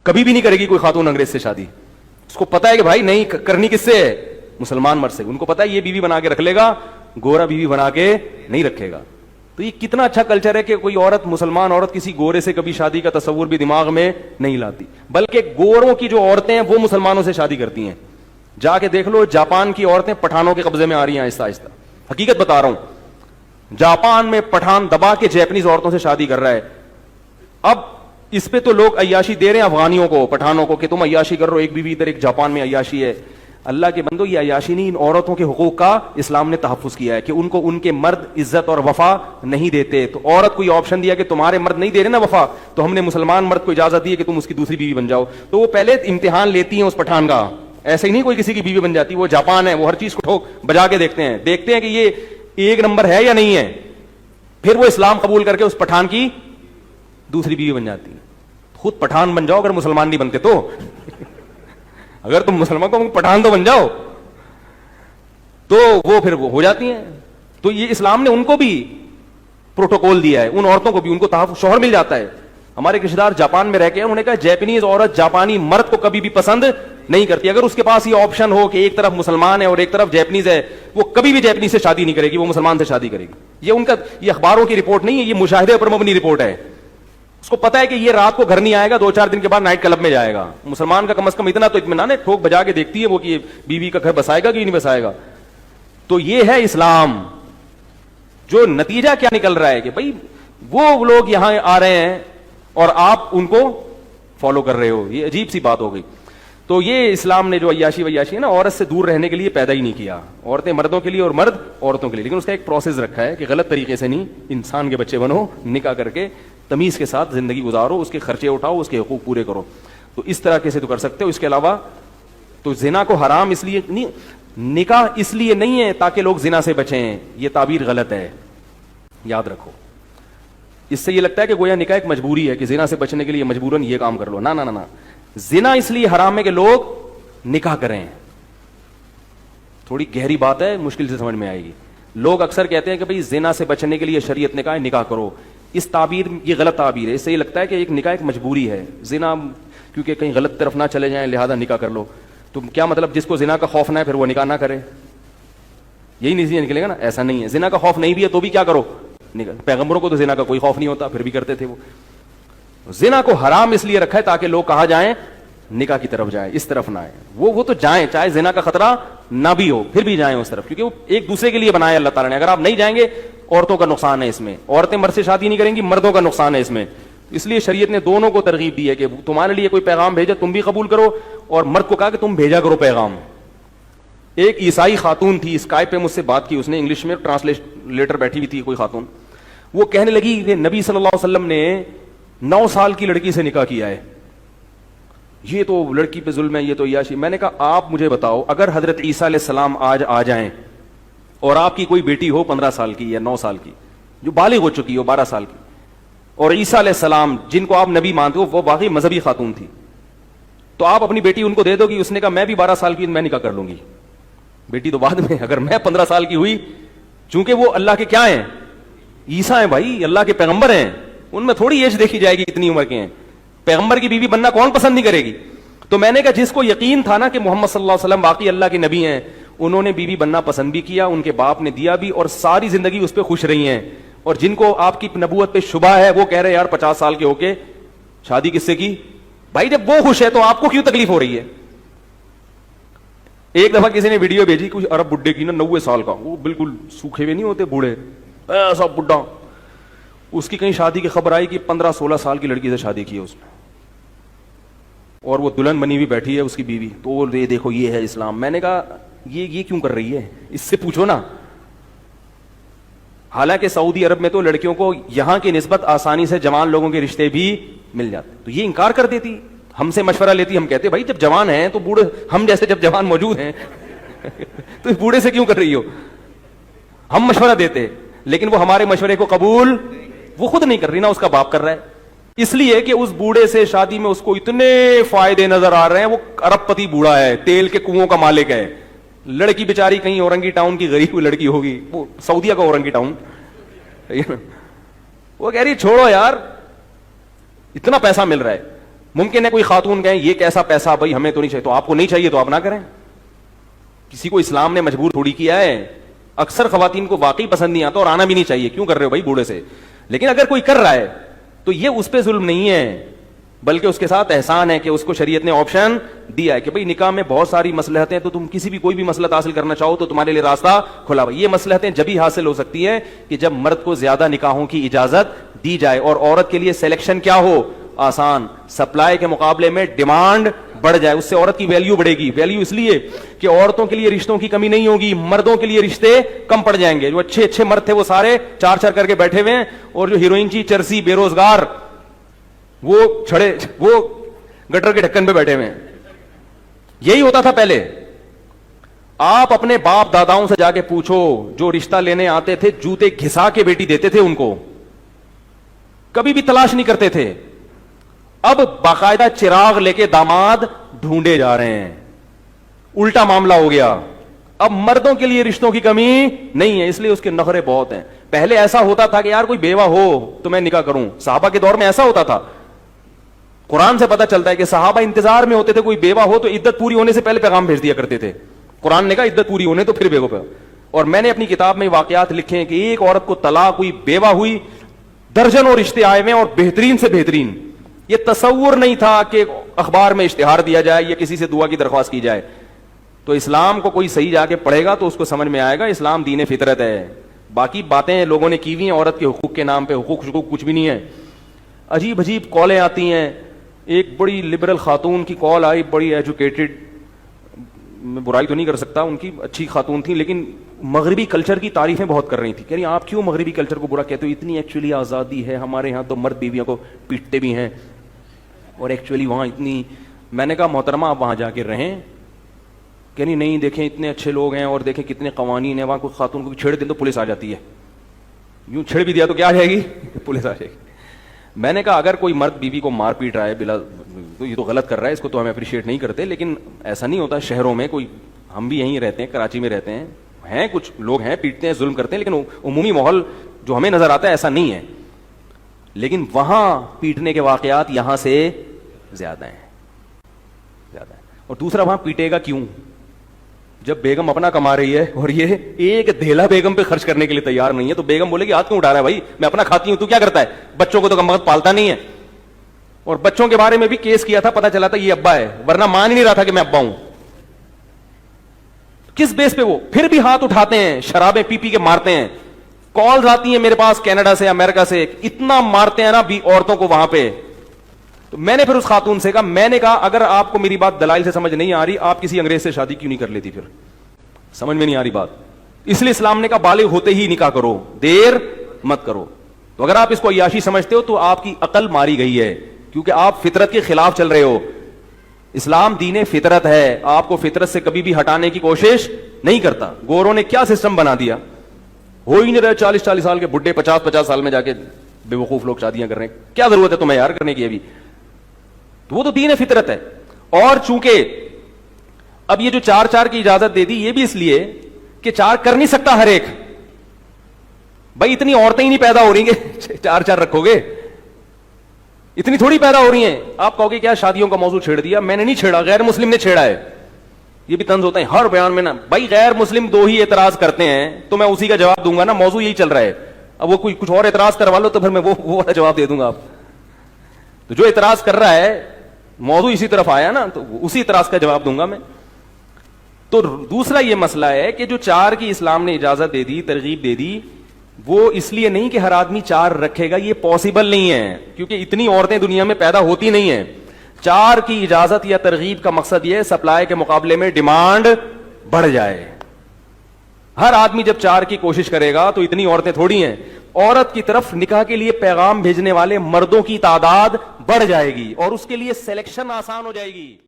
کبھی بھی نہیں کرے گی کوئی خاتون انگریز سے شادی. اس کو پتا ہے کہ بھائی نہیں کرنی کس سے ہے, مسلمان مرد سے. ان کو پتا ہے یہ بیوی بنا کے رکھ لے گا, گورا بیوی بنا کے نہیں رکھے گا. تو یہ کتنا اچھا کلچر ہے کہ کوئی عورت, مسلمان عورت, کسی گورے سے کبھی شادی کا تصور بھی دماغ میں نہیں لاتی, بلکہ گوروں کی جو عورتیں ہیں وہ مسلمانوں سے شادی کرتی ہیں. جا کے دیکھ لو, جاپان کی عورتیں پٹھانوں کے قبضے میں آ رہی ہیں آہستہ آہستہ. حقیقت بتا رہا ہوں, جاپان میں پٹھان دبا کے جیپنیز عورتوں سے شادی کر رہا ہے. اب اس پہ تو لوگ عیاشی دے رہے ہیں افغانیوں کو, پٹھانوں کو, کہ تم عیاشی کر رہو, ایک بیوی ادھر ایک جاپان میں عیاشی ہے. اللہ کے بندو, یہ عیاشی نہیں, ان عورتوں کے حقوق کا اسلام نے تحفظ کیا ہے کہ ان کو ان کے مرد عزت اور وفا نہیں دیتے. تو عورت کو یہ آپشن دیا کہ تمہارے مرد نہیں دے رہے نا وفا, تو ہم نے مسلمان مرد کو اجازت دی ہے کہ تم اس کی دوسری بیوی بن جاؤ. تو وہ پہلے امتحان لیتی ہیں اس پٹھان کا, ایسے ہی نہیں کوئی کسی کی بیوی بن جاتی. وہ جاپان ہے, وہ ہر چیز کو ٹھوک بجا کے دیکھتے ہیں کہ یہ ایک نمبر ہے یا نہیں ہے, پھر وہ اسلام قبول کر کے اس پٹھان کی دوسری بیوی بن جاتی ہے. خود پٹھان بن جاؤ اگر مسلمان نہیں بنتے تو. اگر تم مسلمان کو پٹھان تو بن جاؤ, تو وہ پھر وہ ہو جاتی ہیں. تو یہ اسلام نے ان کو بھی پروٹوکول دیا ہے, ان عورتوں کو بھی, ان کو تحفظ, شوہر مل جاتا ہے. ہمارے رشتے دار جاپان میں رہ کے انہوں نے کہا جاپانیز عورت جاپانی مرد کو کبھی بھی پسند نہیں کرتی. اگر اس کے پاس یہ آپشن ہو کہ ایک طرف مسلمان ہے اور ایک طرف جاپانیز ہے, وہ کبھی بھی جاپانیز سے شادی نہیں کرے گی, وہ مسلمان سے شادی کرے گی. یہ ان کا, یہ اخباروں کی رپورٹ نہیں ہے, یہ مشاہدے پر مبنی رپورٹ ہے. اس کو پتا ہے کہ یہ رات کو گھر نہیں آئے گا, 2-4 دن کے بعد نائٹ کلب میں جائے گا. مسلمان کا کم از کم اتنا تو اطمینان ہے, ٹھوک بجا کے دیکھتی ہے وہ کہ بیوی کا گھر بسائے گا کہ نہیں بسائے گا. تو یہ ہے اسلام. جو نتیجہ کیا نکل رہا ہے کہ بھائی وہ لوگ یہاں آ رہے ہیں اور آپ ان کو فالو کر رہے ہو, یہ عجیب سی بات ہو گئی. تو یہ اسلام نے جو عیاشی ویاشی ہے نا, عورت سے دور رہنے کے لیے پیدا ہی نہیں کیا. عورتیں مردوں کے لیے اور مرد عورتوں کے لیے, لیکن اس کا ایک پروسیس رکھا ہے کہ غلط طریقے سے نہیں, انسان کے بچے بنو, نکاح کر کے تمیز کے ساتھ زندگی گزارو, اس کے خرچے اٹھاؤ, اس کے حقوق پورے کرو. تو اس طرح سے تو کر سکتے ہو. اس کے علاوہ تو زنا کو حرام اس لیے نہیں, نکاح اس لیے نہیں ہے تاکہ لوگ زنا سے بچیں, یہ تعبیر غلط ہے, یاد رکھو. اس سے یہ لگتا ہے کہ گویا نکاح ایک مجبوری ہے کہ زنا سے بچنے کے لیے مجبوراً یہ کام کر لو. نہ نہ نہ, زنا اس لیے حرام ہے کہ لوگ نکاح کریں. تھوڑی گہری بات ہے, مشکل سے سمجھ میں آئے گی. لوگ اکثر کہتے ہیں کہ بھئی زنا سے بچنے کے لیے شریعت نے کہا ہے نکاح کرو. اس تعبیر, یہ غلط تعبیر ہے. اس سے یہ لگتا ہے کہ ایک نکاح ایک مجبوری ہے, زنا کیونکہ کہیں غلط طرف نہ چلے جائیں لہذا نکاح کر لو. تو کیا مطلب جس کو زنا کا خوف نہ ہے پھر وہ نکاح نہ کرے, یہی نہیں نکلے گا نا. ایسا نہیں ہے, زنا کا خوف نہیں بھی ہے تو بھی کیا کرو, پیغمبروں کو تو زنا کا کوئی خوف نہیں ہوتا, پھر بھی کرتے تھے وہ. زنا کو حرام اس لیے رکھا ہے تاکہ لوگ کہاں جائیں, نکاح کی طرف جائیں, اس طرف نہ آئے. وہ تو جائیں, چاہے زنا کا خطرہ نہ بھی ہو پھر بھی جائیں اس طرف, کیونکہ وہ ایک دوسرے کے لیے بنایا اللہ تعالیٰ نے. اگر آپ نہیں جائیں گے, عورتوں کا نقصان ہے اس میں, عورتیں مرد سے شادی نہیں کریں گی, مردوں کا نقصان ہے اس میں. اس لیے شریعت نے دونوں کو ترغیب دی ہے کہ تمہارے لیے کوئی پیغام بھیجا تم بھی قبول کرو, اور مرد کو کہا کہ تم بھیجا کرو پیغام. ایک عیسائی خاتون تھی, اسکائپ پہ مجھ سے بات کی اس نے, انگلش میں ٹرانسلیٹر بیٹھی ہوئی تھی کوئی خاتون. وہ کہنے لگی کہ نبی صلی اللہ علیہ وسلم نے 9 سال کی لڑکی سے نکاح کیا ہے, یہ تو لڑکی پہ ظلم ہے, یہ تو عیاشی. میں نے کہا آپ مجھے بتاؤ, اگر حضرت عیسیٰ علیہ السلام آج آ جائیں اور آپ کی کوئی بیٹی ہو 15 سال کی یا 9 سال کی جو بالغ ہو چکی ہو 12 سال کی, اور عیسیٰ علیہ السلام جن کو آپ نبی مانتے ہو وہ واقعی مذہبی خاتون تھی, تو آپ اپنی بیٹی ان کو دے دو گی؟ اس نے کہا میں بھی 12 سال کی میں نکاح کر لوں گی, بیٹی تو بعد میں, اگر میں 15 سال کی ہوئی, چونکہ وہ اللہ کے کیا ہیں, عیسیٰ ہیں بھائی, اللہ کے پیغمبر ہیں, ان میں تھوڑی ایج دیکھی جائے گی کتنی عمر کے ہیں. پیغمبر کی بیوی بننا کون پسند نہیں کرے گی؟ تو میں نے کہا جس کو یقین تھا نا کہ محمد صلی اللہ علیہ وسلم واقعی اللہ کے نبی ہیں, انہوں نے بیوی بننا پسند بھی کیا, ان کے باپ نے دیا بھی, اور ساری زندگی اس پہ خوش رہی ہیں. اور جن کو آپ کی نبوت پہ شبہ ہے وہ کہہ رہے یار 50 سال کے ہو کے شادی کس سے کی؟ بھائی جب وہ خوش ہے تو آپ کو کیوں تکلیف ہو رہی ہے؟ ایک دفعہ کسی نے ویڈیو بھیجی کچھ عرب بڈھے کی نا 90 سال کا, وہ بالکل سوکھے ہوئے نہیں ہوتے بوڑھے, ایسا بڈھا, اس کی کہیں شادی کی خبر آئی کہ 15-16 سال کی لڑکی سے شادی کی ہے اس نے, اور وہ دلہن بنی ہوئی بیٹھی ہے اس کی بیوی. تو یہ دیکھو یہ ہے اسلام. میں نے کہا یہ کیوں کر رہی ہے, اس سے پوچھو نا. حالانکہ سعودی عرب میں تو لڑکیوں کو یہاں کی نسبت آسانی سے جوان لوگوں کے رشتے بھی مل جاتے, تو یہ انکار کر دیتی, ہم سے مشورہ لیتی. ہم کہتے بھائی جب جوان ہیں تو بوڑھے, ہم جیسے جب جوان موجود ہیں تو اس بوڑھے سے کیوں کر رہی ہو؟ ہم مشورہ دیتے, لیکن وہ ہمارے مشورے کو قبول وہ خود نہیں کر رہی, نا اس کا باپ کر رہا ہے. اس لیے کہ اس بوڑھے سے شادی میں اس کو اتنے فائدے نظر آ رہے ہیں, وہ ارب پتی بوڑھا ہے, تیل کے کنووں کا مالک ہے. لڑکی بیچاری کہیں اورنگی ٹاؤن کی غریب لڑکی ہوگی, وہ سعودیہ کا اورنگی ٹاؤن, وہ کہہ رہی چھوڑو یار اتنا پیسہ مل رہا ہے. ممکن ہے کوئی خاتون کہیں یہ کیسا پیسہ بھائی ہمیں تو نہیں چاہیے, تو آپ کو نہیں چاہیے تو آپ نہ کریں. کسی کو اسلام نے مجبور تھوڑی کیا ہے. اکثر خواتین کو واقعی پسند نہیں آتا اور آنا بھی نہیں چاہیے, کیوں کر رہے ہو بھائی بوڑھے سے. لیکن اگر کوئی کر رہا ہے تو یہ اس پہ ظلم نہیں ہے, بلکہ اس کے ساتھ احسان ہے کہ اس کو شریعت نے آپشن دیا ہے کہ بھئی نکاح میں بہت ساری مصلحتیں, تو تم کسی بھی کوئی بھی مصلحت حاصل کرنا چاہو تو تمہارے لیے راستہ کھلا. یہ مصلحتیں جبھی حاصل ہو سکتی ہے کہ جب مرد کو زیادہ نکاحوں کی اجازت دی جائے اور عورت کے لیے سلیکشن کیا ہو, آسان, سپلائی کے مقابلے میں ڈیمانڈ بڑھ جائے. اس سے عورت کی ویلیو بڑھے گی. ویلیو اس لیے کہ عورتوں کے لیے رشتوں کی کمی نہیں ہوگی, مردوں کے لیے رشتے کم پڑ جائیں گے. جو اچھے اچھے مرد تھے وہ سارے چار چار کر کے بیٹھے ہوئے ہیں, اور جو ہیروئن کی چرسی بے روزگار وہ چھڑے وہ گٹر کے ڈھکن پہ بیٹھے ہوئے ہیں. یہی ہوتا تھا پہلے. آپ اپنے باپ داداؤں سے جا کے پوچھو, جو رشتہ لینے آتے تھے جوتے گھسا کے بیٹی دیتے تھے ان کو, کبھی بھی تلاش نہیں کرتے تھے. اب باقاعدہ چراغ لے کے داماد ڈھونڈے جا رہے ہیں. الٹا معاملہ ہو گیا. اب مردوں کے لیے رشتوں کی کمی نہیں ہے, اس لیے اس کے نخرے بہت ہیں. پہلے ایسا ہوتا تھا کہ یار کوئی بیوہ ہو تو میں نکاح کروں. صحابہ کے دور میں ایسا ہوتا تھا. قرآن سے پتا چلتا ہے کہ صحابہ انتظار میں ہوتے تھے, کوئی بیوہ ہو تو عدت پوری ہونے سے پہلے پیغام بھیج دیا کرتے تھے. قرآن نے کہا عدت پوری ہونے تو پھر بیوہ پہ. اور میں نے اپنی کتاب میں واقعات لکھے ہیں کہ ایک عورت کو طلاق ہوئی, بیوہ ہوئی, درجنوں رشتے آئے ہوئے اور بہترین سے بہترین. یہ تصور نہیں تھا کہ اخبار میں اشتہار دیا جائے یا کسی سے دعا کی درخواست کی جائے. تو اسلام کو کوئی صحیح جا کے پڑھے گا تو اس کو سمجھ میں آئے گا اسلام دین فطرت ہے. باقی باتیں لوگوں نے کی ہوئی ہیں عورت کے حقوق کے نام پہ, حقوق کچھ بھی نہیں ہے. عجیب عجیب کالیں آتی ہیں. ایک بڑی لبرل خاتون کی کال آئی, بڑی ایجوکیٹڈ, میں برائی تو نہیں کر سکتا, ان کی اچھی خاتون تھی, لیکن مغربی کلچر کی تعریفیں بہت کر رہی تھی. کہہ رہی آپ کیوں مغربی کلچر کو برا کہتے ہو, اتنی ایکچولی آزادی ہے ہمارے یہاں تو مرد بیویوں کو پیٹتے بھی ہیں, اور ایکچولی وہاں اتنی. میں نے کہا محترمہ آپ وہاں جا کے رہیں. کہ نہیں دیکھیں اتنے اچھے لوگ ہیں اور دیکھیں کتنے قوانین ہیں, وہاں کوئی خاتون کو چھیڑ دیں تو پولیس آ جاتی ہے. یوں چھیڑ بھی دیا تو کیا آ جائے گی, پولیس آ جائے گی. میں نے کہا اگر کوئی مرد بیوی کو مار پیٹ رہا ہے بلا تو یہ تو غلط کر رہا ہے, اس کو تو ہم اپریشیٹ نہیں کرتے. لیکن ایسا نہیں ہوتا شہروں میں, کوئی ہم بھی یہیں رہتے ہیں, کراچی میں رہتے ہیں کچھ لوگ ہیں پیٹتے ہیں, ظلم کرتے ہیں, لیکن عمومی ماحول جو ہمیں نظر آتا ہے ایسا نہیں ہے. لیکن وہاں پیٹنے کے واقعات یہاں سے زیادہ ہیں. اور دوسرا وہاں پیٹے گا کیوں, جب بیگم اپنا کما رہی ہے اور یہ ایک دھیلا بیگم پہ خرچ کرنے کے لیے تیار نہیں ہے, تو بیگم بولے گی ہاتھ کیوں اٹھا رہا ہے بھائی, میں اپنا کھاتی ہوں, تو کیا کرتا ہے, بچوں کو تو کم وقت پالتا نہیں ہے. اور بچوں کے بارے میں بھی کیس کیا تھا, پتا چلا تھا یہ ابا ہے, ورنہ مان ہی نہیں رہا تھا کہ میں ابا ہوں. کس بیس پہ وہ پھر بھی ہاتھ اٹھاتے ہیں, شرابیں پی پی کے مارتے ہیں. کالز آتی ہیں میرے پاس کینیڈا سے, امریکہ سے, اتنا مارتے ہیں نا بھی عورتوں کو وہاں پہ. تو میں نے پھر اس خاتون سے کہا, میں نے کہا اگر آپ کو میری بات دلائل سے سمجھ نہیں آ رہی, آپ کسی انگریز سے شادی کیوں نہیں کر لیتی, پھر سمجھ میں نہیں آ رہی بات. اس لیے اسلام نے کہا بالغ ہوتے ہی نکاح کرو, دیر مت کرو. تو اگر آپ اس کو عیاشی سمجھتے ہو تو آپ کی عقل ماری گئی ہے, کیونکہ آپ فطرت کے خلاف چل رہے ہو. اسلام دین فطرت ہے, آپ کو فطرت سے کبھی بھی ہٹانے کی کوشش نہیں کرتا. گوروں نے کیا سسٹم بنا دیا, ہو ہی نہیں رہے 40 سال کے بڈھے 50 سال میں جا کے بے وقوف لوگ شادیاں کر رہے ہیں. کیا ضرورت ہے تمہیں یار کرنے کی ابھی, تو وہ تو دین فطرت ہے. اور چونکہ اب یہ جو 4 کی اجازت دے دی, یہ بھی اس لیے کہ 4 کر نہیں سکتا ہر ایک. بھائی اتنی عورتیں ہی نہیں پیدا ہو رہی کہ 4 رکھو گے, اتنی تھوڑی پیدا ہو رہی ہیں. آپ کہو گے کیا شادیوں کا موضوع چھیڑ دیا, میں نے نہیں چھیڑا, غیر مسلم نے چھیڑا ہے. یہ بھی طنز ہوتا ہے ہر بیان میں نا, بھائی غیر مسلم 2 ہی اعتراض کرتے ہیں تو میں اسی کا جواب دوں گا نا, موضوع یہی چل رہا ہے. اب وہ کوئی کچھ اور اعتراض کروا لو تو پھر میں وہ والا جواب دے دوں گا. آپ تو جو اعتراض کر رہا ہے موضوع اسی طرف آیا نا, تو اسی اعتراض کا جواب دوں گا میں. تو دوسرا یہ مسئلہ ہے کہ جو 4 کی اسلام نے اجازت دے دی, ترغیب دے دی, وہ اس لیے نہیں کہ ہر آدمی 4 رکھے گا, یہ پاسبل نہیں ہے, کیونکہ اتنی عورتیں دنیا میں پیدا ہوتی نہیں ہیں. 4 کی اجازت یا ترغیب کا مقصد یہ سپلائی کے مقابلے میں ڈیمانڈ بڑھ جائے. ہر آدمی جب 4 کی کوشش کرے گا تو اتنی عورتیں تھوڑی ہیں. عورت کی طرف نکاح کے لیے پیغام بھیجنے والے مردوں کی تعداد بڑھ جائے گی اور اس کے لیے سلیکشن آسان ہو جائے گی.